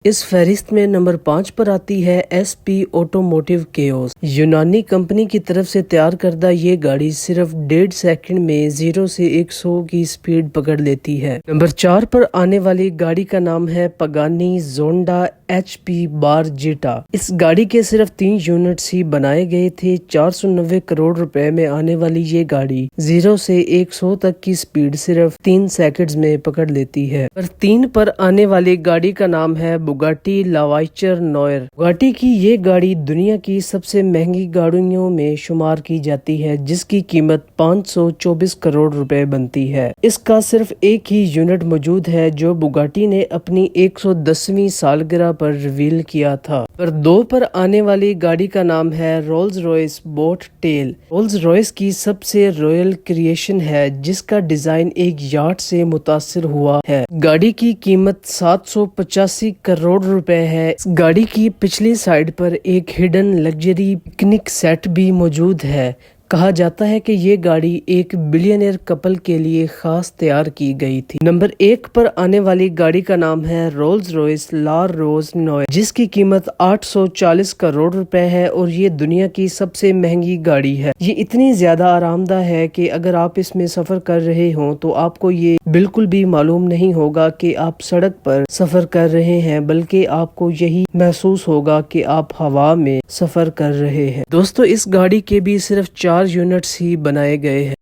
اس فہرست میں نمبر 5 پر آتی ہے ایس پی آٹوموٹیو کیوس۔ یونانی کمپنی کی طرف سے تیار کردہ یہ گاڑی صرف 1.5 سیکنڈ میں 0 سے 100 کی سپیڈ پکڑ لیتی ہے۔ نمبر 4 پر آنے والی گاڑی کا نام ہے پگانی زونڈا ایچ پی بارجیٹا۔ اس گاڑی کے صرف 3 یونٹس ہی بنائے گئے تھے۔ 490 کروڑ روپے میں آنے والی یہ گاڑی 0 سے 100 تک کی سپیڈ صرف 3 سیکنڈز میں پکڑ لیتی ہے۔ نمبر 3 پر آنے والی گاڑی کا نام ہے بگاٹی لاوائچر نوئر۔ بگاٹی کی یہ گاڑی دنیا کی سب سے مہنگی گاڑیوں میں شمار کی جاتی ہے، جس کی قیمت 524 کروڑ روپے بنتی ہے۔ اس کا صرف ایک ہی یونٹ موجود ہے جو بگاٹی نے اپنی 110ویں سالگرہ پر ریویل کیا تھا۔ نمبر 2 پر آنے والی گاڑی کا نام ہے Rolls Royce boat tail. Rolls Royce کی سب سے رویل کریشن ہے جس کا ڈیزائن ایک یاٹ سے متاثر ہوا ہے۔ گاڑی کی قیمت 785 کروڑ روپے ہے۔ اس گاڑی کی پچھلی سائڈ پر ایک ہڈن لگژری پکنک سیٹ بھی موجود ہے۔ کہا جاتا ہے کہ یہ گاڑی ایک بلینئر کپل کے لیے خاص تیار کی گئی تھی۔ نمبر 1 پر آنے والی گاڑی کا نام ہے رولز روئس لار روز نوئر، جس کی قیمت 840 کروڑ روپے ہے اور یہ دنیا کی سب سے مہنگی گاڑی ہے۔ یہ اتنی زیادہ آرام دہ ہے کہ اگر آپ اس میں سفر کر رہے ہوں تو آپ کو یہ بالکل بھی معلوم نہیں ہوگا کہ آپ سڑک پر سفر کر رہے ہیں، بلکہ آپ کو یہی محسوس ہوگا کہ آپ ہوا میں سفر کر رہے ہیں۔ دوستو، اس گاڑی کے بھی صرف 4 یونٹس ہی بنائے گئے ہیں۔